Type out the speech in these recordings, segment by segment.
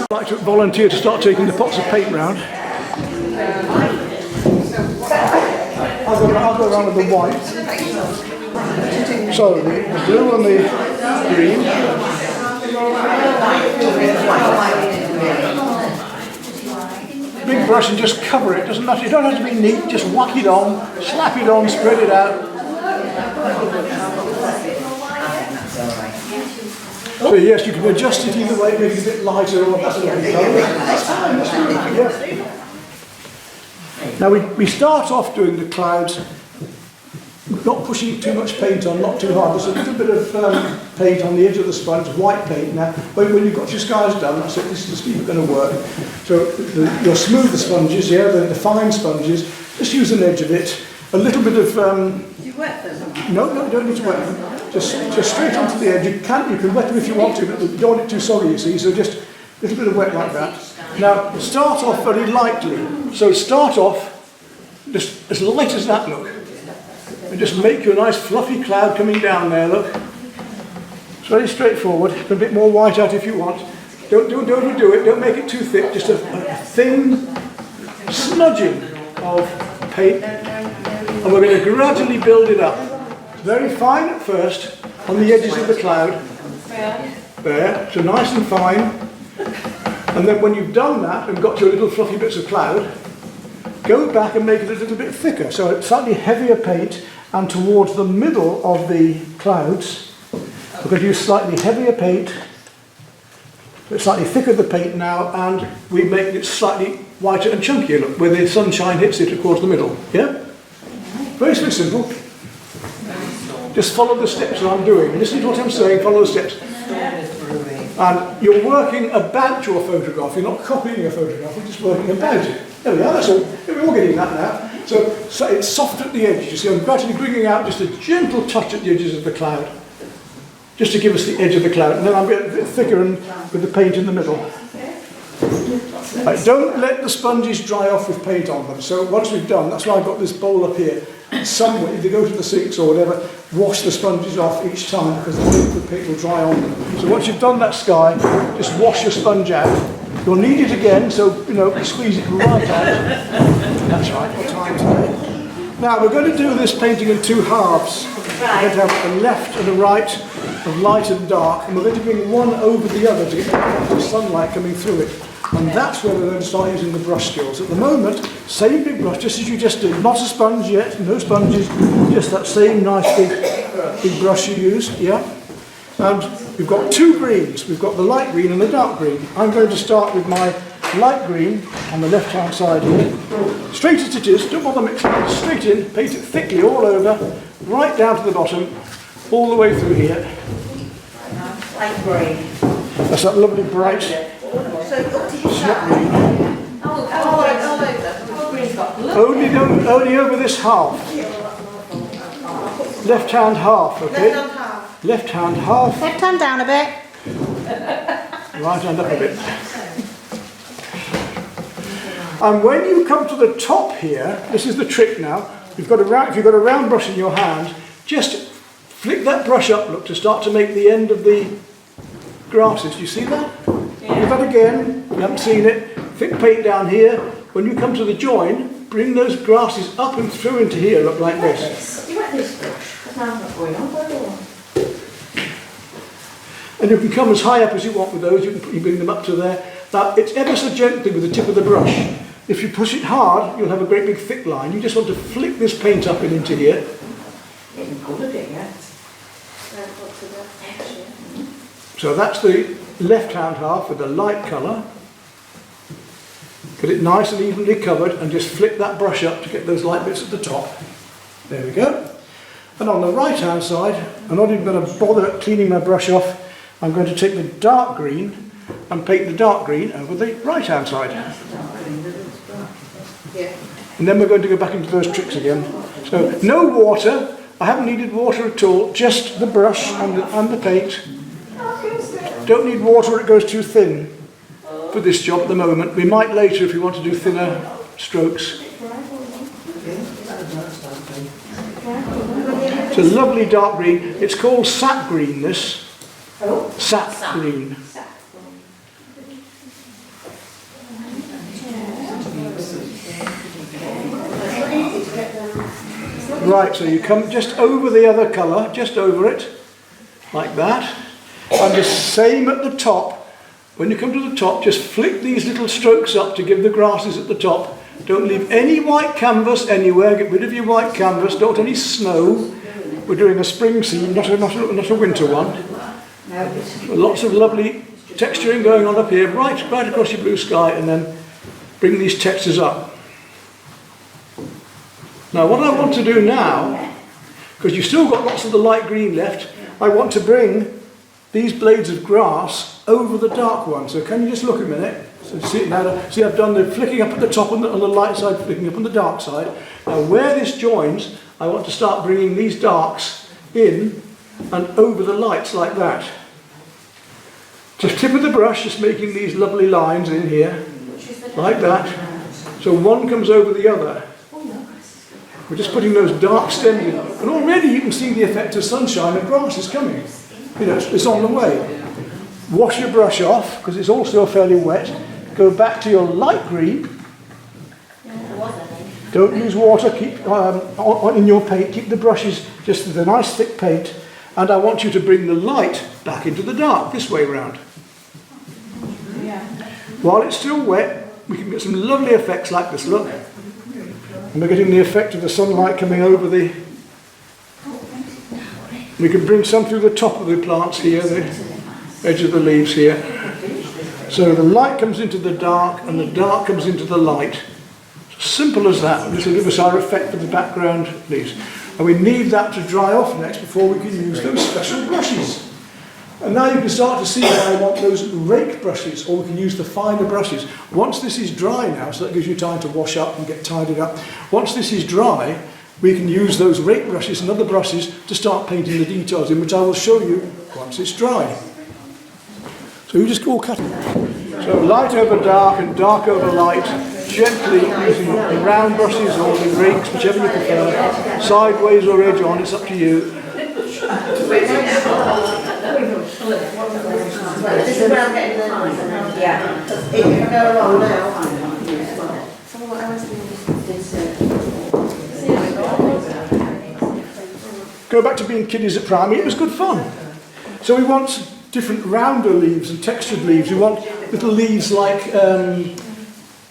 I'd like to volunteer to start taking the pots of paint round. I'll go around with the white. So the blue and the green. Big brush and just cover it. Doesn't matter. You don't have to be neat. Just whack it on, slap it on, spread it out. So yes, you can adjust it either way, make it a bit lighter or that's fine. Now we start off doing the clouds, not pushing too much paint on, not too hard. There's a little bit of paint on the edge of the sponge, white paint. Now, when you've got your skies done, that's it, this is the speed going to work. So your smoother sponges, yeah, the fine sponges, just use an edge of it. A little bit of... Do you wet them? No, you don't need to wet them. Just straight onto the edge. You can wet them if you want to, but you don't want it too soggy, you see, so just a little bit of wet like that. Now, start off very lightly. So start off just as light as that, look. And just make you a nice fluffy cloud coming down there, look. It's very straightforward. Put a bit more white out if you want. Don't overdo it, don't make it too thick, just a thin smudging of paint. And we're going to gradually build it up. Very fine at first, on the edges of the cloud. There, so nice and fine. And then when you've done that and got your little fluffy bits of cloud, go back and make it a little bit thicker. So it's slightly heavier paint, and towards the middle of the clouds, we're going to use slightly heavier paint. It's slightly thicker the paint now, and we make it slightly whiter and chunkier, look, where the sunshine hits it towards the middle. Yeah? Very, very simple. Just follow the steps that I'm doing. Listen to what I'm saying, follow the steps. And you're working about your photograph, you're not copying a photograph, you're just working about it. There we are, that's all. We're all getting that now. So it's soft at the edges, you see, I'm gradually bringing out just a gentle touch at the edges of the cloud. Just to give us the edge of the cloud, and then I'm a bit thicker and with the paint in the middle. Right, don't let the sponges dry off with paint on them. So once we've done, that's why I've got this bowl up here. Somewhere, if you go to the sinks or whatever, wash the sponges off each time because the paint will dry on them. So once you've done that sky, just wash your sponge out. You'll need it again, so squeeze it right out. That's right, what time today? Now we're going to do this painting in two halves. We're going to have a left and a right of light and dark, and we're going to bring one over the other to get the sunlight coming through it. And that's where we're going to start using the brush skills. At the moment, same big brush, just as you just did. Not a sponge yet, no sponges, just that same nice big brush you used, yeah? And we've got two greens. We've got the light green and the dark green. I'm going to start with my light green on the left-hand side here. Straight as it is, don't bother mixing it, straight in, paint it thickly all over, right down to the bottom, all the way through here. Light green. That's that lovely bright snot green. Only over this half. Left hand half, okay? Left hand half. Left hand down a bit. Right hand up a bit. And when you come to the top here, this is the trick now. If you've got a round brush in your hand, just flick that brush up, look, to start to make the end of the grasses. Do you see that? Yeah. Do that again. You haven't seen it. Thick paint down here. When you come to the join, bring those grasses up and through into here, look like this. You want this brush? Because I'm not going on very well. And you can come as high up as you want with those. You bring them up to there. Now, it's ever so gently with the tip of the brush. If you push it hard, you'll have a great big thick line. You just want to flick this paint up and into here. So that's the left-hand half with the light colour. Get it nice and evenly covered and just flick that brush up to get those light bits at the top. There we go. And on the right-hand side, I'm not even going to bother cleaning my brush off. I'm going to take the dark green and paint the dark green over the right-hand side. And then we're going to go back into those tricks again. So no water. I haven't needed water at all, just the brush and the paint. Don't need water or it goes too thin for this job at the moment. We might later if we want to do thinner strokes. It's a lovely dark green. It's called sap green, this. Sap green. Right, so you come just over the other colour, just over it, like that. And the same at the top. When you come to the top, just flick these little strokes up to give the grasses at the top. Don't leave any white canvas anywhere. Get rid of your white canvas. Don't any snow. We're doing a spring scene, not a winter one. Lots of lovely texturing going on up here, right across your blue sky, and then bring these textures up. Now what I want to do now, because you've still got lots of the light green left, I want to bring these blades of grass over the dark one. So can you just look a minute? So see, now, see I've done the flicking up at the top on the light side, flicking up on the dark side. Now where this joins, I want to start bringing these darks in and over the lights like that. Just tip of the brush, just making these lovely lines in here, like that. So one comes over the other. We're just putting those dark stems in. And already you can see the effect of sunshine and grass is coming. You know, it's on the way. Wash your brush off, because it's all still fairly wet. Go back to your light green. Don't use water, keep in your paint. Keep the brushes just with a nice thick paint. And I want you to bring the light back into the dark, this way round. While it's still wet, we can get some lovely effects like this, look. And we're getting the effect of the sunlight coming over the... We can bring some through the top of the plants here, the edge of the leaves here. So the light comes into the dark and the dark comes into the light. Simple as that. This will give us our effect for the background leaves. And we need that to dry off next before we can use those special brushes. And now you can start to see why I want those rake brushes, or we can use the finer brushes. Once this is dry now, so that gives you time to wash up and get tidied up. Once this is dry, we can use those rake brushes and other brushes to start painting the details in, which I will show you once it's dry. So you just go cutting. So light over dark and dark over light, gently using the round brushes or the rakes, whichever you prefer, sideways or edge on, it's up to you. This is where I'm getting the... Yeah. If you go along now... Go back to being kiddies at primary, it was good fun. So we want different rounder leaves and textured leaves. We want little leaves like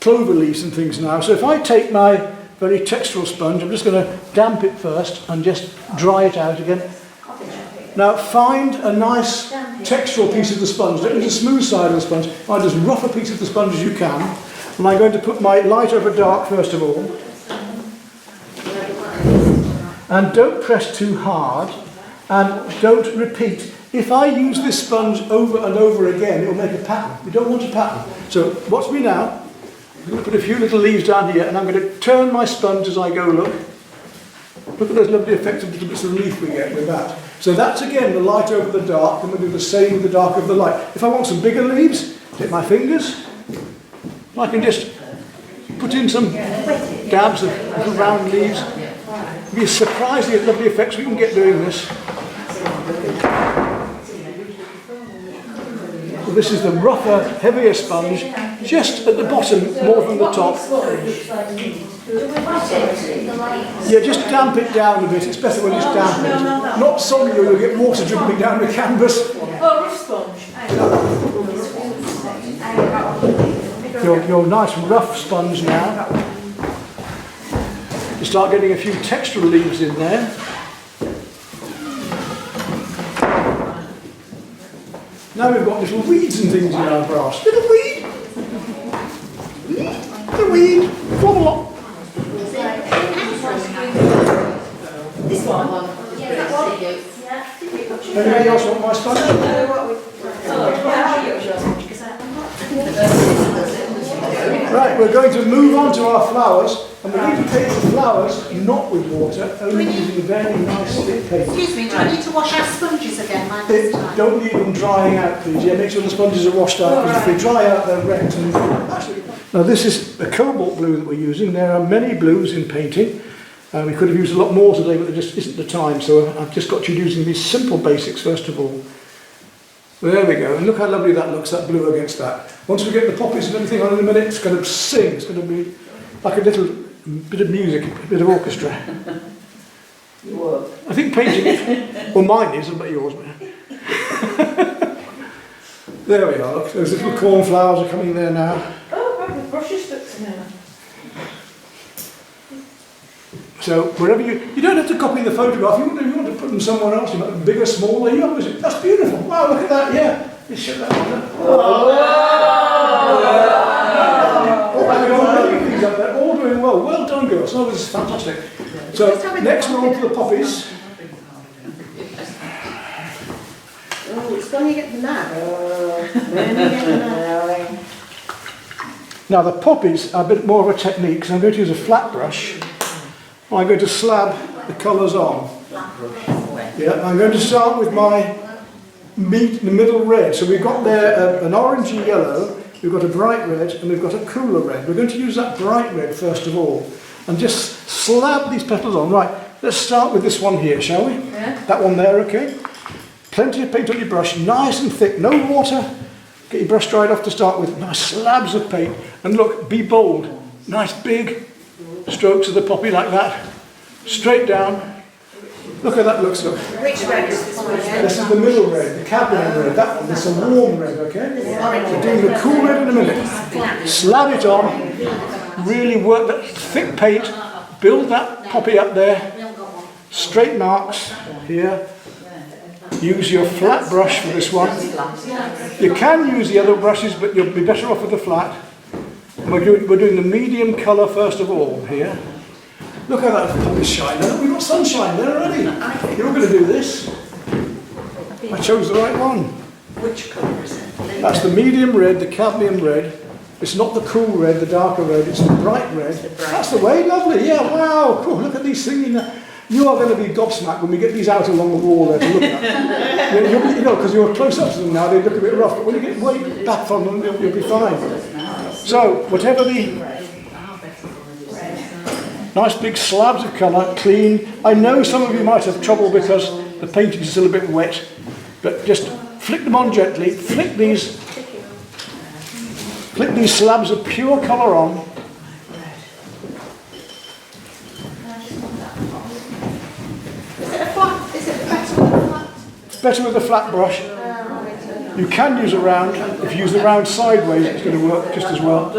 clover leaves and things now. So if I take my very textural sponge, I'm just going to damp it first and just dry it out again. Now find a nice textural piece of the sponge. Don't use the smooth side of the sponge. Find as rough a piece of the sponge as you can. And I'm going to put my light over dark first of all. And don't press too hard. And don't repeat. If I use this sponge over and over again, it will make a pattern. We don't want a pattern. So watch me now. I'm going to put a few little leaves down here and I'm going to turn my sponge as I go, look. Look at those lovely effects of little bits of relief we get with that. So that's again the light over the dark, and we'll do the same with the dark over the light. If I want some bigger leaves, take my fingers. I can just put in some dabs of little round leaves. You'll be surprised at lovely effects we can get doing this. So this is the rougher, heavier sponge, just at the bottom more than the top. Yeah, just damp it down a bit. It's better when it's damp. Not soggy or you'll get water dripping down the canvas. Oh, rough sponge. Your nice rough sponge now. You start getting a few textural leaves in there. Now we've got little weeds and things in our grass. Little weed. Little weed. Flop along. This one? Anybody else want my sponge? Oh, Right, we're going to move on to our flowers, and we're going to paint the flowers not with water, only using a very nice thick paint. Excuse me, do I need to wash our sponges again like this time? Don't leave them drying out, please. Yeah, make sure the sponges are washed out, because if they dry out, they're wrecked. And actually, now this is a cobalt blue that we're using. There are many blues in painting. We could have used a lot more today, but there just isn't the time. So I've just got you using these simple basics first of all. There we go, and look how lovely that looks, that blue against that. Once we get the poppies and everything on in a minute, it's going to sing. It's going to be like a little bit of music, a bit of orchestra. I think painting, well mine is, I bet yours. There we are, look, those little cornflowers are coming there now. Oh, right, the brushes stuck to now. So wherever you don't have to copy the photograph, you want to put them somewhere else, you know, bigger, smaller, you know, that's beautiful. Wow, look at that, yeah. Just show that one there. Things up there, all doing well. Well done, girls. Oh, this is fantastic. So next we're on to the poppies. Oh, it's when you get the nap. When you get the nap. Now the poppies are a bit more of a technique, so I'm going to use a flat brush. I'm going to slab the colours on. Yeah, I'm going to start with my the middle red. So we've got there an orangey yellow, we've got a bright red, and we've got a cooler red. We're going to use that bright red first of all, and just slab these petals on. Right, let's start with this one here, shall we? Yeah. That one there, okay? Plenty of paint on your brush, nice and thick, no water. Get your brush dried off to start with. Nice slabs of paint, and look, be bold. Nice big strokes of the poppy like that, straight down. Look how that looks, look. Which red is this one again? This is the middle red, the cadmium red, that one, this is a warm red, okay? We're doing the cool red in a minute. Slab it on, really work that thick paint, build that poppy up there, straight marks here. Use your flat brush for this one. You can use the other brushes, but you'll be better off with the flat. We're doing the medium colour first of all here. Look how that poppy shine. Look, we've got sunshine there already. You're going to do this. I chose the right one. Which colour is it? That's the medium red, the cadmium red. It's not the cool red, the darker red, it's the bright red. That's the way, lovely. Yeah, wow, cool. Look at these things. You are going to be gobsmacked when we get these out along the wall there to look at. You know, because you're close up to them now, they look a bit rough, but when you get way back from them, you'll be fine. So, whatever the nice big slabs of colour, clean. I know some of you might have trouble because the painting is still a bit wet, but just flick them on gently, flick these slabs of pure colour on. Better with a flat brush. You can use a round. If you use the round sideways, it's going to work just as well.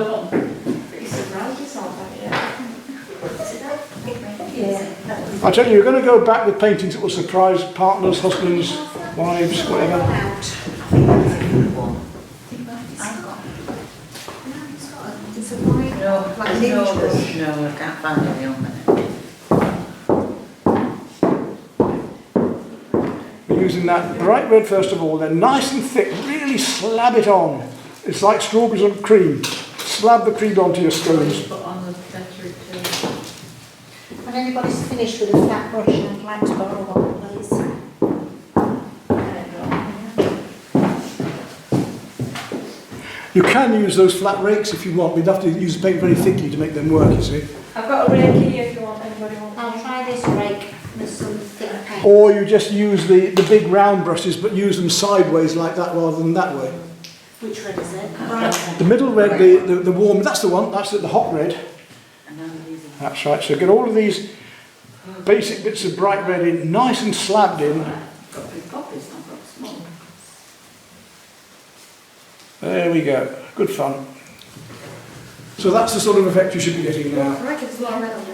I tell you, you're going to go back with paintings that will surprise partners, husbands, wives, whatever. No, I can't find any on there. Using that bright red first of all, then nice and thick, really slab it on. It's like strawberries on cream. Slab the cream onto your scones. When anybody's finished with a flat brush, I'd like to borrow one, please. You can use those flat rakes if you want, but you'd have to use the paint very thickly to make them work, you see. I've got a rake here if you want, anybody want. I'll try this rake with some thick paint. Or you just use the big round brushes, but use them sideways like that rather than that way. Which red is it? Bright. The middle red, the warm, that's the one, that's the hot red. That's right, so get all of these basic bits of bright red in, nice and slabbed in. There we go, good fun. So that's the sort of effect you should be getting now.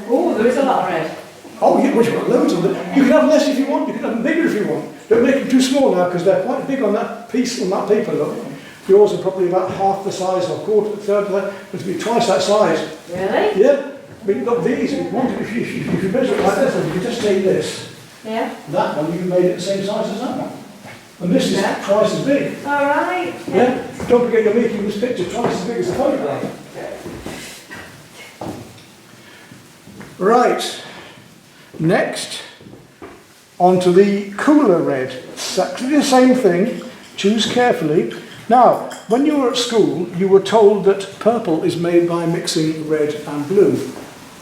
Oh, there is a lot of red. Oh, yeah, which one? Loads of them. You can have less if you want, you can have them bigger if you want. Don't make them too small now because they're quite big on that piece, on that paper, look. Yours are probably about half the size or quarter, third of that, but to be twice that size. Really? Yeah. But you've got these, if you wanted, if you measure it like this, if you could just take this. Yeah. That one, you can make it the same size as that one. And this is twice as big. All right. Yeah? Don't forget you're making this picture twice as big as the photograph. Right, next, onto the cooler red. Exactly the same thing, choose carefully. Now, when you were at school, you were told that purple is made by mixing red and blue.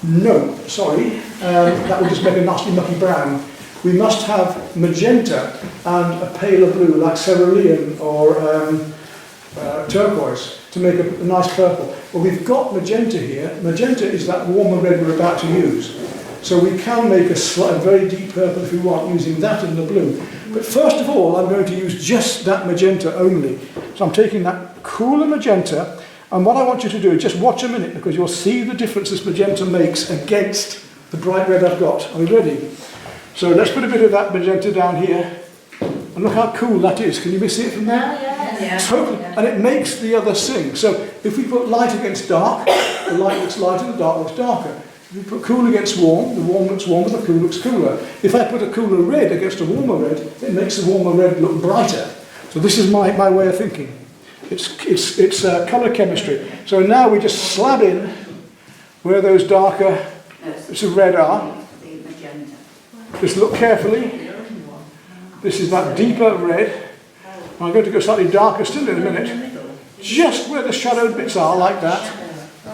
No, sorry, that would just make a nasty mucky brown. We must have magenta and a paler blue, like cerulean or turquoise, to make a nice purple. Well, we've got magenta here. Magenta is that warmer red we're about to use. So we can make a very deep purple if we want, using that and the blue. But first of all, I'm going to use just that magenta only. So I'm taking that cooler magenta, and what I want you to do is just watch a minute, because you'll see the difference this magenta makes against the bright red I've got. Are we ready? So let's put a bit of that magenta down here. And look how cool that is. Can you see it from there? Yeah. Totally. And it makes the other sing. So if we put light against dark, the light looks lighter, the dark looks darker. If we put cool against warm, the warm looks warmer, the cool looks cooler. If I put a cooler red against a warmer red, it makes the warmer red look brighter. So this is my way of thinking. It's colour chemistry. So now we just slab in where those darker bits of red are. Just look carefully. This is that deeper red. I'm going to go slightly darker still in a minute. Just where the shadowed bits are, like that.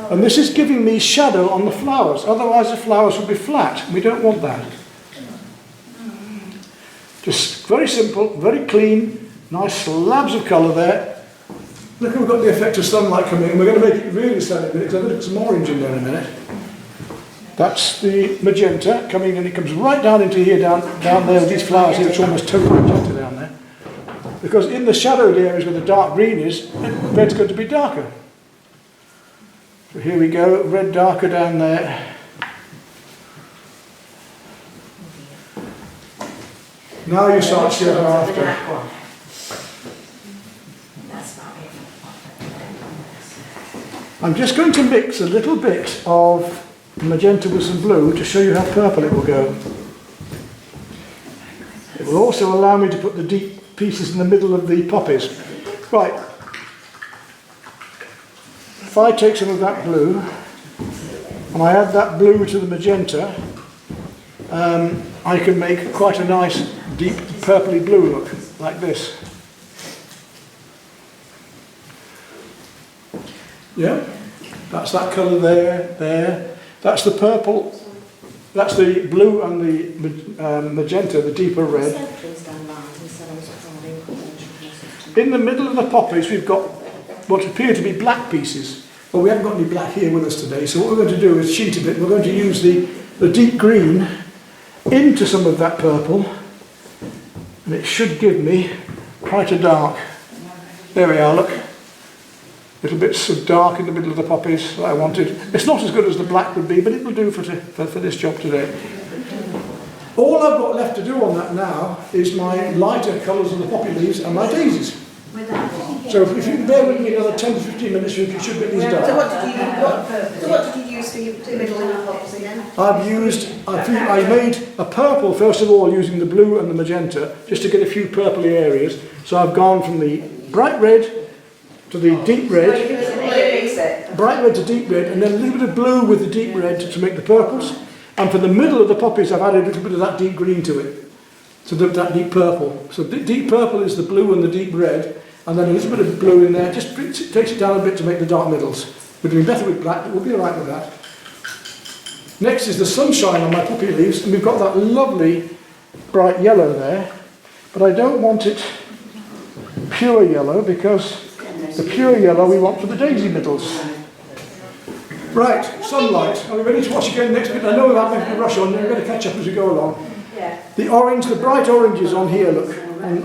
And this is giving me shadow on the flowers. Otherwise the flowers will be flat. We don't want that. Just very simple, very clean, nice slabs of colour there. Look, we've got the effect of sunlight coming in. We're going to make it really sunny in a minute, because I'm going to put some orange in there in a minute. That's the magenta coming in. It comes right down into here, down there with these flowers here. It's almost totally magenta down there. Because in the shadowed areas where the dark green is, red's going to be darker. So here we go, red darker down there. Now you start to see her after. I'm just going to mix a little bit of magenta with some blue to show you how purple it will go. It will also allow me to put the deep pieces in the middle of the poppies. Right, if I take some of that blue and I add that blue to the magenta, I can make quite a nice deep purpley blue look, like this. Yeah, that's that colour there. That's the purple, that's the blue and the magenta, the deeper red. In the middle of the poppies we've got what appear to be black pieces. Well, we haven't got any black here with us today, so what we're going to do is cheat a bit. We're going to use the deep green into some of that purple, and it should give me quite a dark. There we are, look. Little bits of dark in the middle of the poppies that I wanted. It's not as good as the black would be, but it will do for this job today. All I've got left to do on that now is my lighter colours of the poppy leaves and my daisies. So if you can bear with me another 10 to 15 minutes, you should get these done. So what did you use for your middle and the poppies again? I made a purple first of all using the blue and the magenta, just to get a few purpley areas. So I've gone from the bright red to the deep red, bright red to deep red, and then a little bit of blue with the deep red to make the purples. And for the middle of the poppies, I've added a little bit of that deep green to it, so that deep purple. So the deep purple is the blue and the deep red, and then a little bit of blue in there, just takes it down a bit to make the dark middles. We're doing better with black, but we'll be alright with that. Next is the sunshine on my poppy leaves, and we've got that lovely bright yellow there, but I don't want it pure yellow, because the pure yellow we want for the daisy middles. Right, sunlight. Are we ready to watch again next bit? I know without making a rush on, we're going to catch up as we go along. Yeah. The orange, the bright oranges on here, look,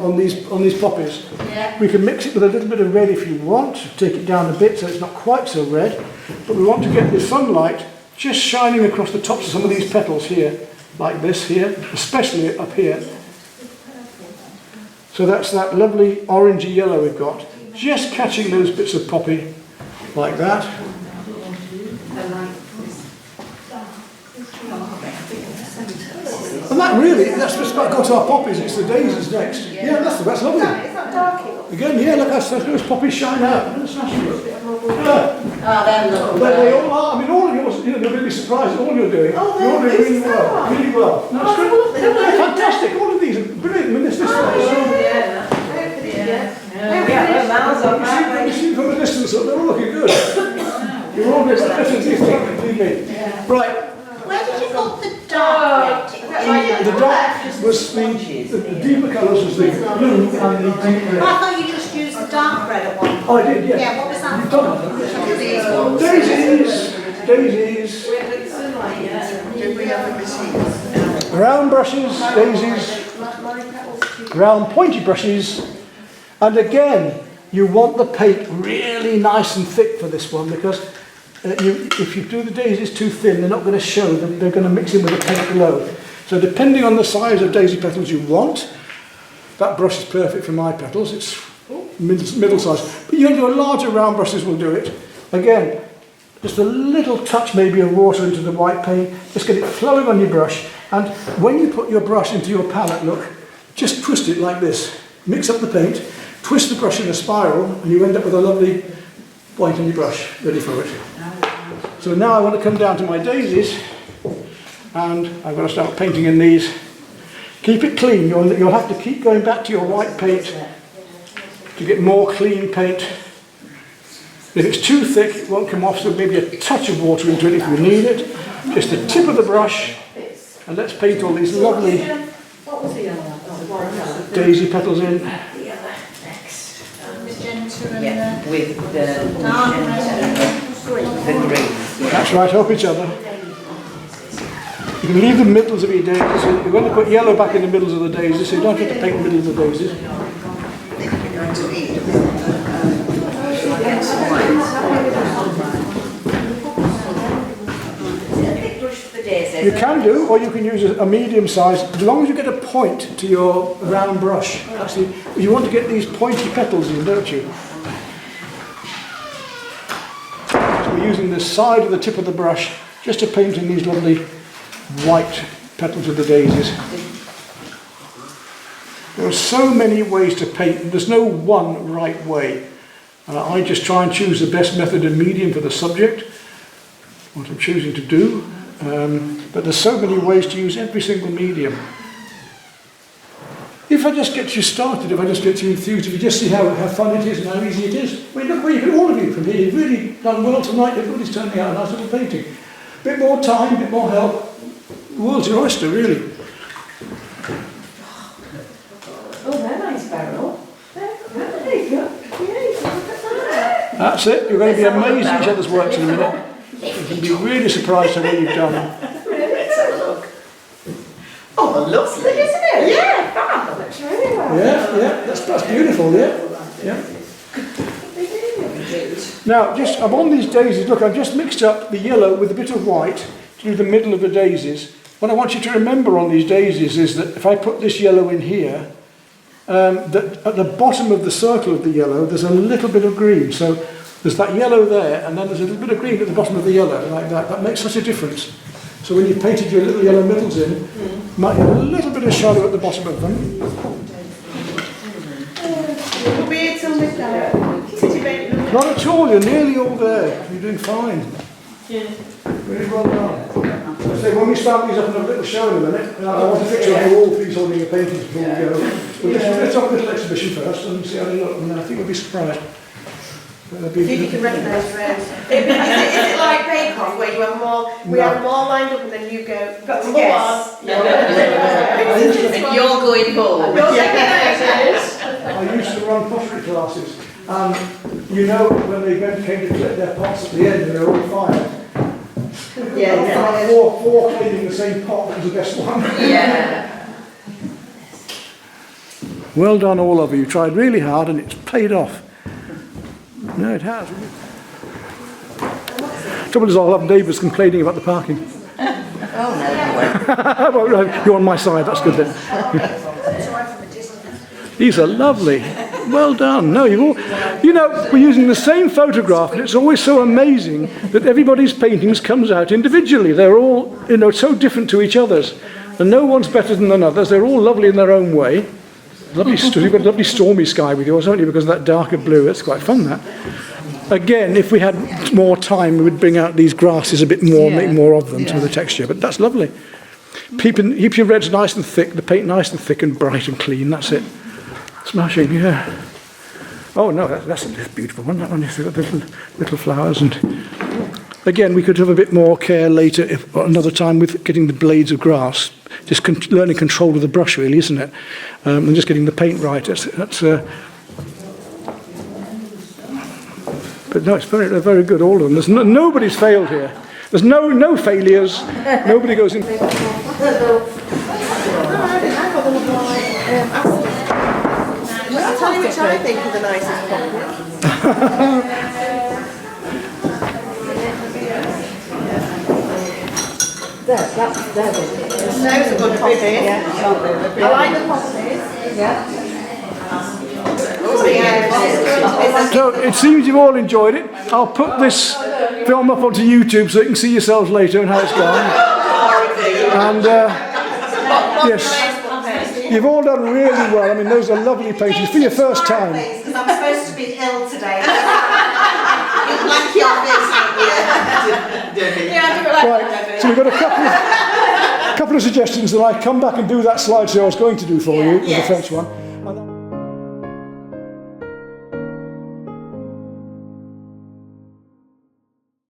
on these poppies. Yeah. We can mix it with a little bit of red if you want, take it down a bit so it's not quite so red, but we want to get the sunlight just shining across the tops of some of these petals here, like this here, especially up here. So that's that lovely orangey yellow we've got, just catching those bits of poppy like that. And that really, that's just about got to our poppies. It's the daisies next. Yeah, that's lovely. Is that dark enough? Again, yeah, look, those poppies shine out. That's nice. Yeah. Oh, they're lovely. They all are. I mean, all of you they're really surprised at all you're doing. Oh, You're they're doing really so well, nice. really well. No, it's good. They're fantastic. All of these are brilliant. I mean, this Yeah. Yeah, miles on that you see from a distance, they're all looking good. You're all better than you think, believe me. Right, Where did you put the dark red? the dark was the deeper colours was the blue and the deep red. I thought you just used the dark red at one point. Oh, I did, yes. Yeah, what was that? You've done it. These ones. Daisies. Did we have a machine? Round brushes, daisies, round pointy brushes, and again you want the paint really nice and thick for this one because if you do the daisies too thin they're not going to show, they're going to mix in with the paint below. So depending on the size of daisy petals you want, that brush is perfect for my petals, it's middle size, but you can do a larger round brushes will do it. Again, just a little touch maybe of water into the white paint, just get it flowing on your brush, and when you put your brush into your palette, look, just twist it like this, mix up the paint, twist the brush in a spiral, and you end up with a lovely white on your brush, ready for it. So now I want to come down to my daisies, and I've got to start painting in these. Keep it clean, you'll have to keep going back to your white paint to get more clean paint. If it's too thick, it won't come off, so maybe a touch of water into it if you need it. Just the tip of the brush, and let's paint all these lovely daisy petals in. Yeah, with the green. That's right, help each other. You can leave the middles of your daisies, so you're going to put yellow back in the middles of the daisies, so you don't have to paint the middles of the daisies. You can do, or you can use a medium size, as long as you get a point to your round brush. Actually, you want to get these pointy petals in, don't you? So we're using the side of the tip of the brush just to paint in these lovely white petals of the daisies. There are so many ways to paint, there's no one right way. I just try and choose the best method and medium for the subject, what I'm choosing to do. But there's so many ways to use every single medium. If I just get you started, if I just get you enthused, if you just see how fun it is and how easy it is, I mean, look where you can, all of you from here, you've really done well tonight, everybody's turning out a nice little painting. Bit more time, bit more help, the world's your oyster, really. Oh, they're nice barrel. There you go. That's it, you're going to be amazed at each other's works in a minute. You can be really surprised at what you've done. Let's have a look. Oh, lovely, isn't it? Yeah, fab. Looks really well. Yeah, that's beautiful, yeah. Now, I'm on these daisies, look, I've just mixed up the yellow with a bit of white to do the middle of the daisies. What I want you to remember on these daisies is that if I put this yellow in here, that at the bottom of the circle of the yellow, there's a little bit of green. So there's that yellow there, and then there's a little bit of green at the bottom of the yellow, like that. That makes such a difference. So when you painted your little yellow middles in, you might have a little bit of shadow at the bottom of them. We'll be here till midnight. Not at all, you're nearly all there. You're doing fine. Really well done. So when we start these up in a little show in a minute, I want a picture of you all please holding your paintings before we go. Let's have a little exhibition first and see how they look, and I think you'll be surprised. See if you can recognise red. Is it like Bake Off where you have more, we have them all lined up and then you go, got to guess? And you're going home. I used to run pottery classes, and you know when they came to collect their pots at the end and they're all fired. Four cleaning the same pot, that was the best one. Yeah. Well done all of you, you tried really hard and it's paid off. No, it has. Trouble is, I'll have neighbours complaining about the parking. Oh, no. Well, you're on my side, that's good then. These are lovely. Well done. No, we're using the same photograph, and it's always so amazing that everybody's paintings comes out individually. They're all, so different to each other's. And no one's better than others. They're all lovely in their own way. You've got a lovely stormy sky with yours, haven't you, because of that darker blue. It's quite fun, that. Again, if we had more time, we would bring out these grasses a bit more, make more of them to the texture. But that's lovely. Keep your reds nice and thick, the paint nice and thick and bright and clean. That's it. Smashing, yeah. Oh no, that's a beautiful one. That one has got little flowers. And again, we could have a bit more care later, another time, with getting the blades of grass. Just learning control of the brush, really, isn't it? And just getting the paint right. But no, they're very good, all of them. There's nobody's failed here. There's no failures. Nobody goes in. I'll tell you which I think are the nicest poppy. Those are good poppies. I like the poppies. Yeah. So it seems you've all enjoyed it. I'll put this film up onto YouTube so you can see yourselves later and how it's gone. And yes, you've all done really well. I mean, those are lovely paintings for your first time. Because I'm supposed to be ill today. You like your face, yeah, I do it like Right, so we've got a couple of suggestions that I come back and do that slideshow I was going to do for you, with the French one.